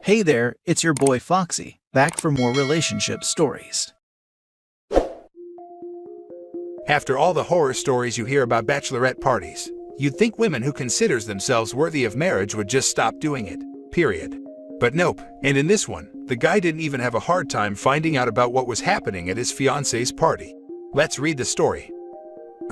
Hey there, it's your boy Foxy, back for more relationship stories. After all the horror stories you hear about bachelorette parties, you'd think women who considers themselves worthy of marriage would just stop doing it, period. But nope, and in this one, the guy didn't even have a hard time finding out about what was happening at his fiancée's party. Let's read the story.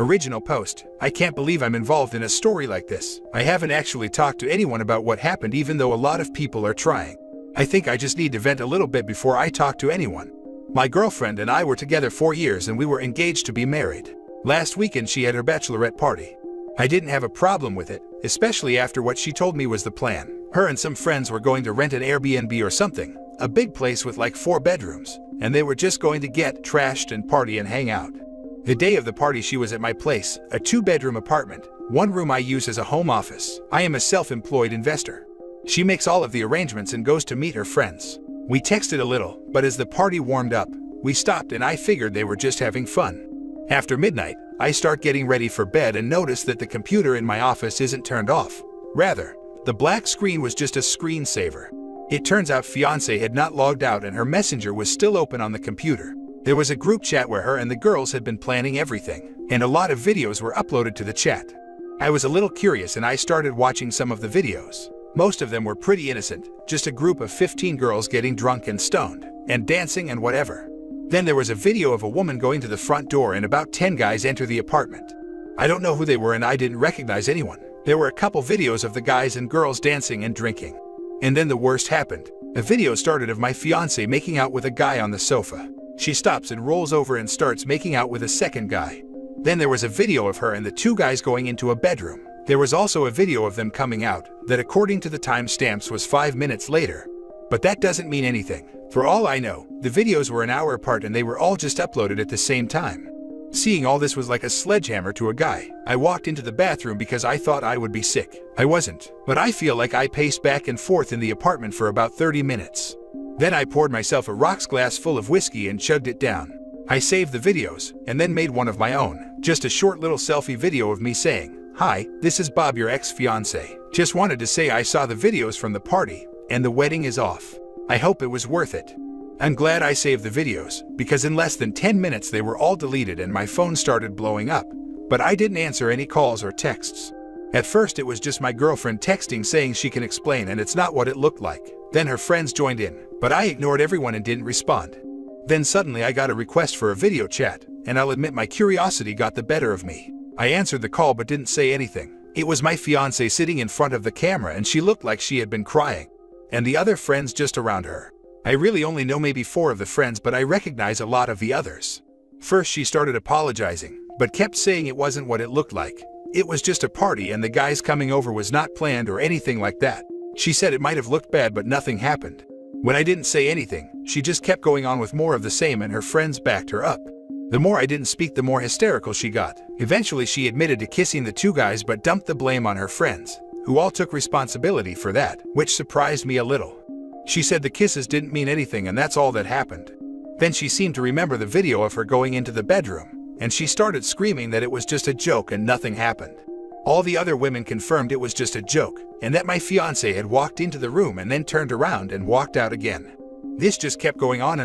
Original post: I can't believe I'm involved in a story like this. I haven't actually talked to anyone about what happened, even though a lot of people are trying. I think I just need to vent a little bit before I talk to anyone. My girlfriend and I were together 4 years and we were engaged to be married. Last weekend she had her bachelorette party. I didn't have a problem with it, especially after what she told me was the plan. Her and some friends were going to rent an Airbnb or something, a big place with like 4 bedrooms, and they were just going to get trashed and party and hang out. The day of the party she was at my place, a 2-bedroom apartment. One room I use as a home office. I am a self-employed investor. She makes all of the arrangements and goes to meet her friends. We texted a little, but as the party warmed up, we stopped and I figured they were just having fun. After midnight, I start getting ready for bed and notice that the computer in my office isn't turned off. Rather, the black screen was just a screensaver. It turns out Fiancée had not logged out and her messenger was still open on the computer. There was a group chat where her and the girls had been planning everything, and a lot of videos were uploaded to the chat. I was a little curious and I started watching some of the videos. Most of them were pretty innocent, just a group of 15 girls getting drunk and stoned, and dancing and whatever. Then there was a video of a woman going to the front door and about 10 guys enter the apartment. I don't know who they were and I didn't recognize anyone. There were a couple videos of the guys and girls dancing and drinking. And then the worst happened. A video started of my fiancée making out with a guy on the sofa. She stops and rolls over and starts making out with a second guy. Then there was a video of her and the 2 guys going into a bedroom. There was also a video of them coming out that, according to the timestamps, was 5 minutes later. But that doesn't mean anything. For all I know, the videos were an hour apart and they were all just uploaded at the same time. Seeing all this was like a sledgehammer to a guy. I walked into the bathroom because I thought I would be sick. I wasn't, but I feel like I paced back and forth in the apartment for about 30 minutes. Then I poured myself a rocks glass full of whiskey and chugged it down. I saved the videos and then made one of my own, just a short little selfie video of me saying, "Hi, this is Bob, your ex-fiancé. Just wanted to say I saw the videos from the party, and the wedding is off. I hope it was worth it." I'm glad I saved the videos, because in less than 10 minutes they were all deleted and my phone started blowing up. But I didn't answer any calls or texts. At first it was just my girlfriend texting saying she can explain and it's not what it looked like. Then her friends joined in, but I ignored everyone and didn't respond. Then suddenly I got a request for a video chat, and I'll admit my curiosity got the better of me. I answered the call but didn't say anything. It was my fiancée sitting in front of the camera and she looked like she had been crying. And the other friends just around her. I really only know maybe 4 of the friends, but I recognize a lot of the others. First she started apologizing, but kept saying it wasn't what it looked like. It was just a party and the guys coming over was not planned or anything like that. She said it might have looked bad but nothing happened. When I didn't say anything, she just kept going on with more of the same and her friends backed her up. The more I didn't speak, the more hysterical she got. Eventually she admitted to kissing the 2 guys but dumped the blame on her friends, who all took responsibility for that, which surprised me a little. She said the kisses didn't mean anything and that's all that happened. Then she seemed to remember the video of her going into the bedroom, and she started screaming that it was just a joke and nothing happened. All the other women confirmed it was just a joke, and that my fiancé had walked into the room and then turned around and walked out again. This just kept going on,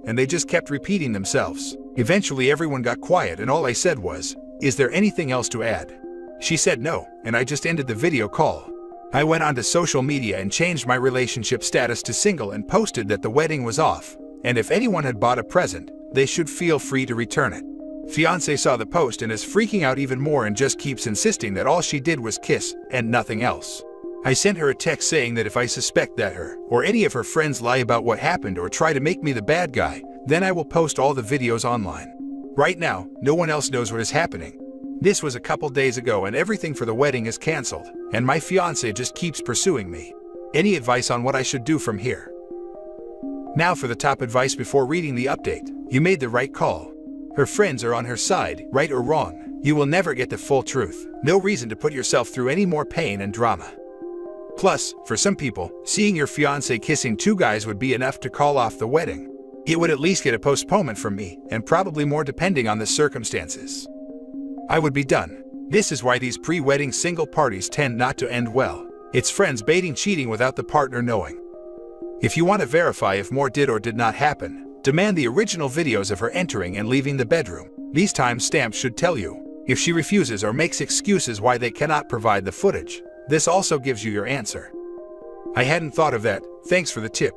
and they just kept repeating themselves. Eventually everyone got quiet and all I said was, "Is there anything else to add?" She said no, and I just ended the video call. I went onto social media and changed my relationship status to single and posted that the wedding was off, and if anyone had bought a present, they should feel free to return it. Fiancée saw the post and is freaking out even more and just keeps insisting that all she did was kiss and nothing else. I sent her a text saying that if I suspect that her or any of her friends lie about what happened or try to make me the bad guy, then I will post all the videos online. Right now, no one else knows what is happening. This was a couple days ago and everything for the wedding is cancelled, and my fiancé just keeps pursuing me. Any advice on what I should do from here? Now for the top advice before reading the update. You made the right call. Her friends are on her side, right or wrong. You will never get the full truth. No reason to put yourself through any more pain and drama. Plus, for some people, seeing your fiancé kissing 2 guys would be enough to call off the wedding. It would at least get a postponement from me, and probably more depending on the circumstances. I would be done. This is why these pre-wedding single parties tend not to end well. It's friends baiting cheating without the partner knowing. If you want to verify if more did or did not happen, demand the original videos of her entering and leaving the bedroom. These timestamps should tell you. If she refuses or makes excuses why they cannot provide the footage, this also gives you your answer. I hadn't thought of that, thanks for the tip.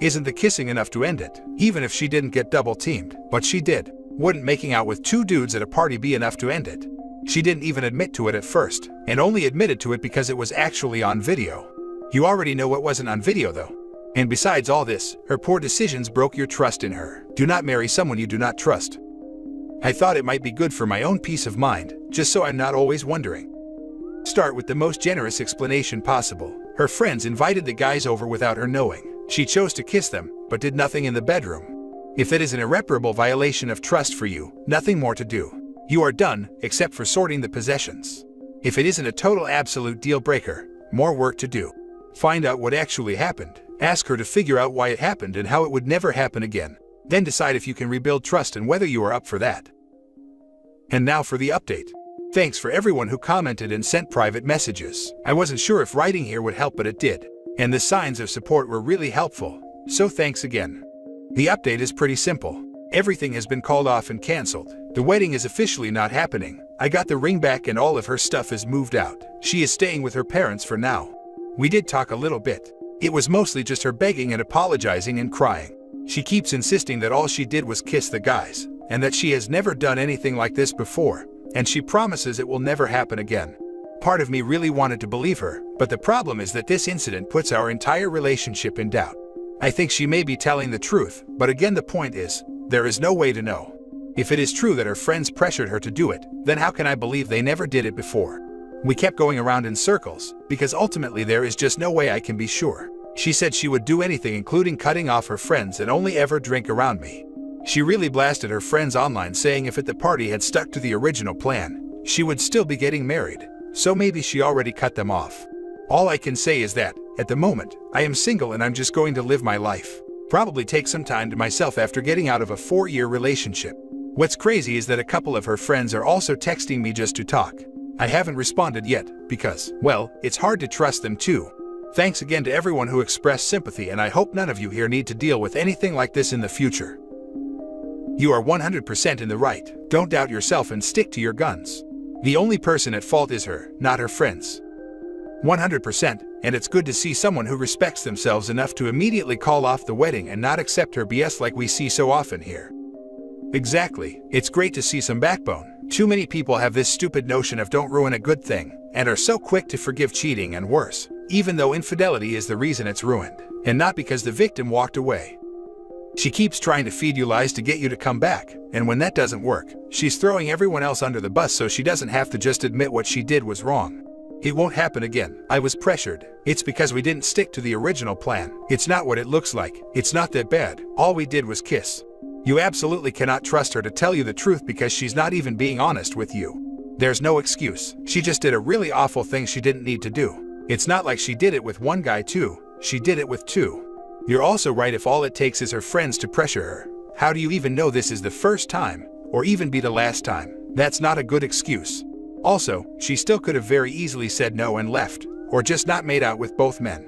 Isn't the kissing enough to end it, even if she didn't get double-teamed? But she did. Wouldn't making out with 2 dudes at a party be enough to end it? She didn't even admit to it at first, and only admitted to it because it was actually on video. You already know it wasn't on video though. And besides all this, her poor decisions broke your trust in her. Do not marry someone you do not trust. I thought it might be good for my own peace of mind, just so I'm not always wondering. Start with the most generous explanation possible. Her friends invited the guys over without her knowing. She chose to kiss them, but did nothing in the bedroom. If it is an irreparable violation of trust for you, nothing more to do. You are done, except for sorting the possessions. If it isn't a total absolute deal breaker, more work to do. Find out what actually happened. Ask her to figure out why it happened and how it would never happen again. Then decide if you can rebuild trust and whether you are up for that. And now for the update. Thanks for everyone who commented and sent private messages. I wasn't sure if writing here would help, but it did. And the signs of support were really helpful, so thanks again. The update is pretty simple. Everything has been called off and cancelled. The wedding is officially not happening. I got the ring back and all of her stuff is moved out. She is staying with her parents for now. We did talk a little bit. It was mostly just her begging and apologizing and crying. She keeps insisting that all she did was kiss the guys, and that she has never done anything like this before, and she promises it will never happen again. Part of me really wanted to believe her, but the problem is that this incident puts our entire relationship in doubt. I think she may be telling the truth, but again the point is, there is no way to know. If it is true that her friends pressured her to do it, then how can I believe they never did it before? We kept going around in circles, because ultimately there is just no way I can be sure. She said she would do anything including cutting off her friends and only ever drink around me. She really blasted her friends online saying if at the party had stuck to the original plan, she would still be getting married. So maybe she already cut them off. All I can say is that, at the moment, I am single and I'm just going to live my life. Probably take some time to myself after getting out of a 4-year relationship. What's crazy is that a couple of her friends are also texting me just to talk. I haven't responded yet, because, well, it's hard to trust them too. Thanks again to everyone who expressed sympathy, and I hope none of you here need to deal with anything like this in the future. You are 100% in the right. Don't doubt yourself and stick to your guns. The only person at fault is her, not her friends. 100%, and it's good to see someone who respects themselves enough to immediately call off the wedding and not accept her BS like we see so often here. Exactly, it's great to see some backbone. Too many people have this stupid notion of don't ruin a good thing, and are so quick to forgive cheating and worse, even though infidelity is the reason it's ruined, and not because the victim walked away. She keeps trying to feed you lies to get you to come back, and when that doesn't work, she's throwing everyone else under the bus so she doesn't have to just admit what she did was wrong. It won't happen again. I was pressured. It's because we didn't stick to the original plan. It's not what it looks like. It's not that bad. All we did was kiss. You absolutely cannot trust her to tell you the truth because she's not even being honest with you. There's no excuse. She just did a really awful thing she didn't need to do. It's not like she did it with one guy too. She did it with 2. You're also right if all it takes is her friends to pressure her. How do you even know this is the first time, or even be the last time? That's not a good excuse. Also, she still could have very easily said no and left, or just not made out with both men.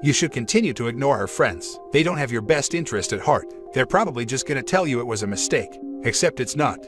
You should continue to ignore her friends. They don't have your best interest at heart. They're probably just gonna tell you it was a mistake, except it's not.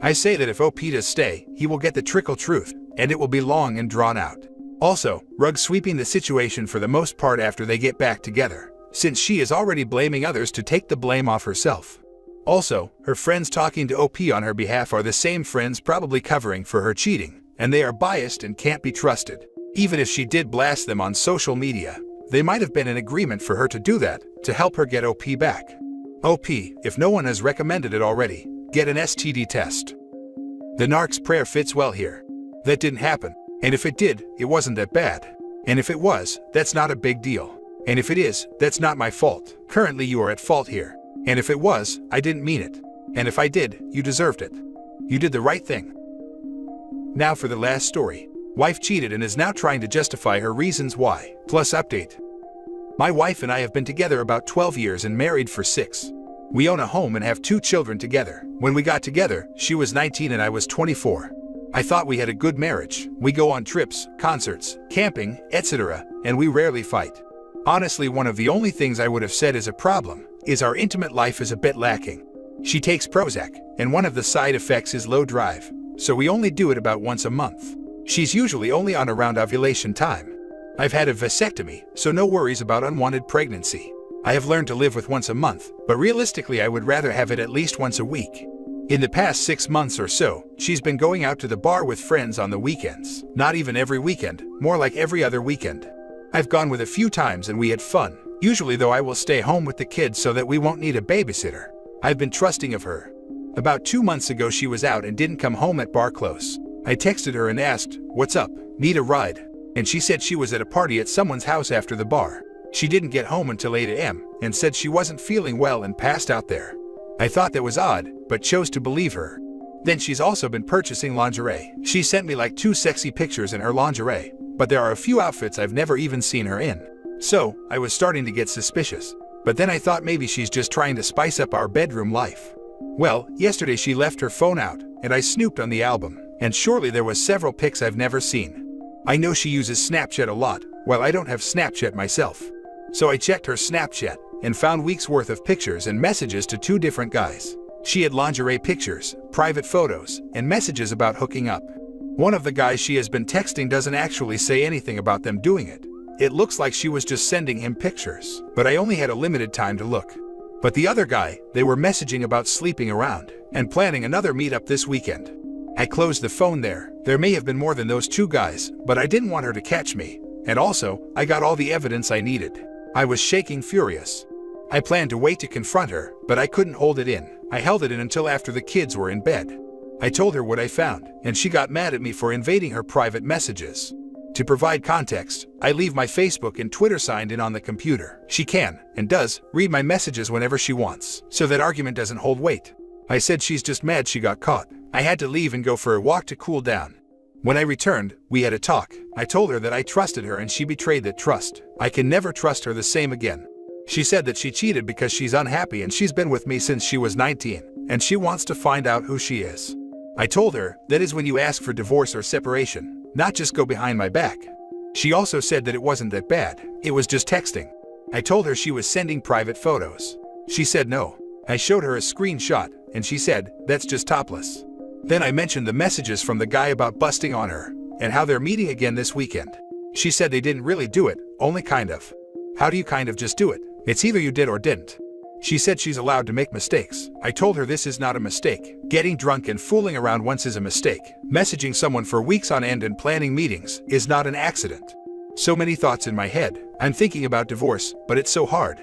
I say that if OP does stay, he will get the trickle truth, and it will be long and drawn out. Also, Rug sweeping the situation for the most part after they get back together, since she is already blaming others to take the blame off herself. Also, her friends talking to OP on her behalf are the same friends probably covering for her cheating, and they are biased and can't be trusted. Even if she did blast them on social media, they might have been in agreement for her to do that, to help her get OP back. OP, if no one has recommended it already, get an STD test. The narc's prayer fits well here. That didn't happen, and if it did, it wasn't that bad. And if it was, that's not a big deal. And if it is, that's not my fault. Currently you are at fault here. And if it was, I didn't mean it. And if I did, you deserved it. You did the right thing. Now for the last story. Wife cheated and is now trying to justify her reasons why. Plus update. My wife and I have been together about 12 years and married for 6. We own a home and have 2 children together. When we got together, she was 19 and I was 24. I thought we had a good marriage. We go on trips, concerts, camping, etc., and we rarely fight. Honestly, one of the only things I would have said is a problem is our intimate life is a bit lacking. She takes Prozac, and one of the side effects is low drive, so we only do it about once a month. She's usually only on around ovulation time. I've had a vasectomy, so no worries about unwanted pregnancy. I have learned to live with once a month, but realistically I would rather have it at least once a week. In the past 6 months or so, she's been going out to the bar with friends on the weekends. Not even every weekend, more like every other weekend. I've gone with a few times and we had fun. Usually though I will stay home with the kids so that we won't need a babysitter. I've been trusting of her. About 2 months ago she was out and didn't come home at bar close. I texted her and asked, "What's up? Need a ride?" And she said she was at a party at someone's house after the bar. She didn't get home until 8 a.m. and said she wasn't feeling well and passed out there. I thought that was odd, but chose to believe her. Then she's also been purchasing lingerie. She sent me like 2 sexy pictures in her lingerie, but there are a few outfits I've never even seen her in. So, I was starting to get suspicious. But then I thought maybe she's just trying to spice up our bedroom life. Well, yesterday she left her phone out, and I snooped on the album, and surely there was several pics I've never seen. I know she uses Snapchat a lot, while I don't have Snapchat myself. So I checked her Snapchat, and found weeks worth of pictures and messages to 2 different guys. She had lingerie pictures, private photos, and messages about hooking up. One of the guys she has been texting doesn't actually say anything about them doing it. It looks like she was just sending him pictures, but I only had a limited time to look. But the other guy, they were messaging about sleeping around, and planning another meetup this weekend. I closed the phone there. There may have been more than those 2 guys, but I didn't want her to catch me. And also, I got all the evidence I needed. I was shaking furious. I planned to wait to confront her, but I couldn't hold it in. I held it in until after the kids were in bed. I told her what I found, and she got mad at me for invading her private messages. To provide context, I leave my Facebook and Twitter signed in on the computer. She can, and does, read my messages whenever she wants, so that argument doesn't hold weight. I said she's just mad she got caught. I had to leave and go for a walk to cool down. When I returned, we had a talk. I told her that I trusted her and she betrayed that trust. I can never trust her the same again. She said that she cheated because she's unhappy and she's been with me since she was 19, and she wants to find out who she is. I told her that is when you ask for divorce or separation, not just go behind my back. She also said that it wasn't that bad, it was just texting. I told her she was sending private photos. She said no. I showed her a screenshot, and she said, "That's just topless." Then I mentioned the messages from the guy about busting on her, and how they're meeting again this weekend. She said they didn't really do it, only kind of. How do you kind of just do it? It's either you did or didn't. She said she's allowed to make mistakes. I told her this is not a mistake. Getting drunk and fooling around once is a mistake. Messaging someone for weeks on end and planning meetings is not an accident. So many thoughts in my head. I'm thinking about divorce, but it's so hard.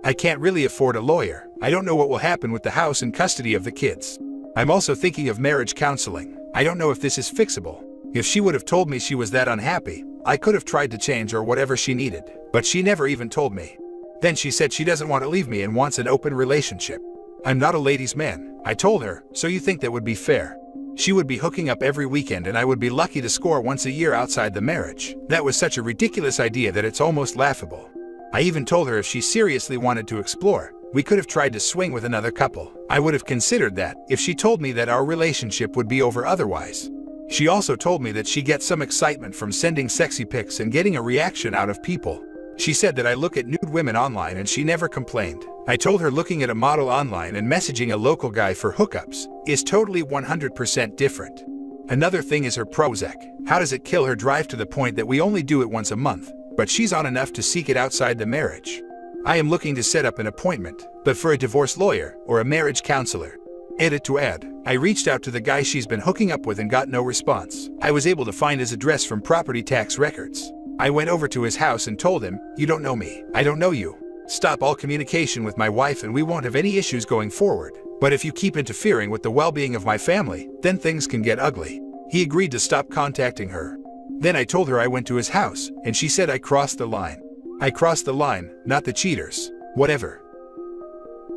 I can't really afford a lawyer. I don't know what will happen with the house and custody of the kids. I'm also thinking of marriage counseling. I don't know if this is fixable. If she would have told me she was that unhappy, I could have tried to change or whatever she needed, but she never even told me. Then she said she doesn't want to leave me and wants an open relationship. I'm not a ladies' man. I told her, so you think that would be fair? She would be hooking up every weekend and I would be lucky to score once a year outside the marriage. That was such a ridiculous idea that it's almost laughable. I even told her if she seriously wanted to explore, we could have tried to swing with another couple. I would have considered that if she told me that our relationship would be over otherwise. She also told me that she gets some excitement from sending sexy pics and getting a reaction out of people. She said that I look at nude women online and she never complained. I told her looking at a model online and messaging a local guy for hookups is totally 100% different. Another thing is her Prozac. How does it kill her drive to the point that we only do it once a month, but she's on enough to seek it outside the marriage? I am looking to set up an appointment, but for a divorce lawyer or a marriage counselor. Edit to add, I reached out to the guy she's been hooking up with and got no response. I was able to find his address from property tax records. I went over to his house and told him, "You don't know me. I don't know you. Stop all communication with my wife and we won't have any issues going forward. But if you keep interfering with the well-being of my family, then things can get ugly." He agreed to stop contacting her. Then I told her I went to his house, and she said I crossed the line. I crossed the line, not the cheaters. Whatever.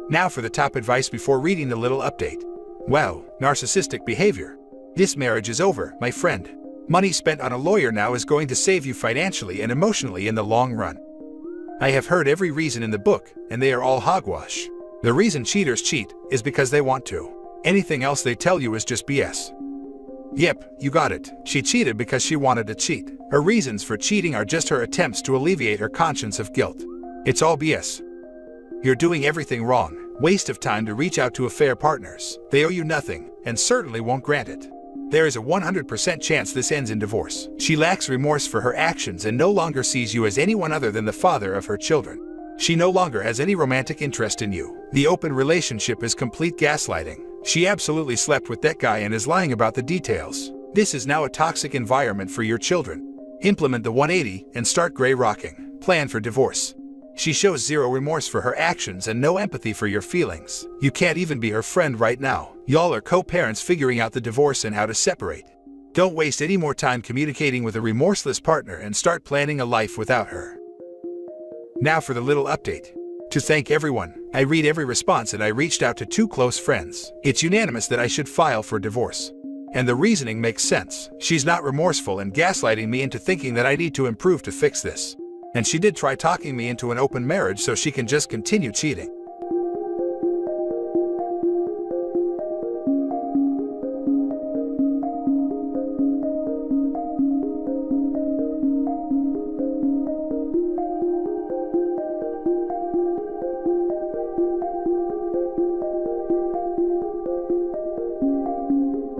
Now for the top advice before reading the little update. Wow, narcissistic behavior. This marriage is over, my friend. Money spent on a lawyer now is going to save you financially and emotionally in the long run. I have heard every reason in the book, and they are all hogwash. The reason cheaters cheat is because they want to. Anything else they tell you is just BS. Yep, you got it. She cheated because she wanted to cheat. Her reasons for cheating are just her attempts to alleviate her conscience of guilt. It's all BS. You're doing everything wrong. Waste of time to reach out to affair partners. They owe you nothing, and certainly won't grant it. There is a 100% chance this ends in divorce. She lacks remorse for her actions and no longer sees you as anyone other than the father of her children. She no longer has any romantic interest in you. The open relationship is complete gaslighting. She absolutely slept with that guy and is lying about the details. This is now a toxic environment for your children. Implement the 180 and start gray rocking. Plan for divorce. She shows zero remorse for her actions and no empathy for your feelings. You can't even be her friend right now. Y'all are co-parents figuring out the divorce and how to separate. Don't waste any more time communicating with a remorseless partner and start planning a life without her. Now for the little update. To thank everyone, I read every response and I reached out to 2 close friends. It's unanimous that I should file for divorce. And the reasoning makes sense. She's not remorseful and gaslighting me into thinking that I need to improve to fix this. And she did try talking me into an open marriage so she can just continue cheating.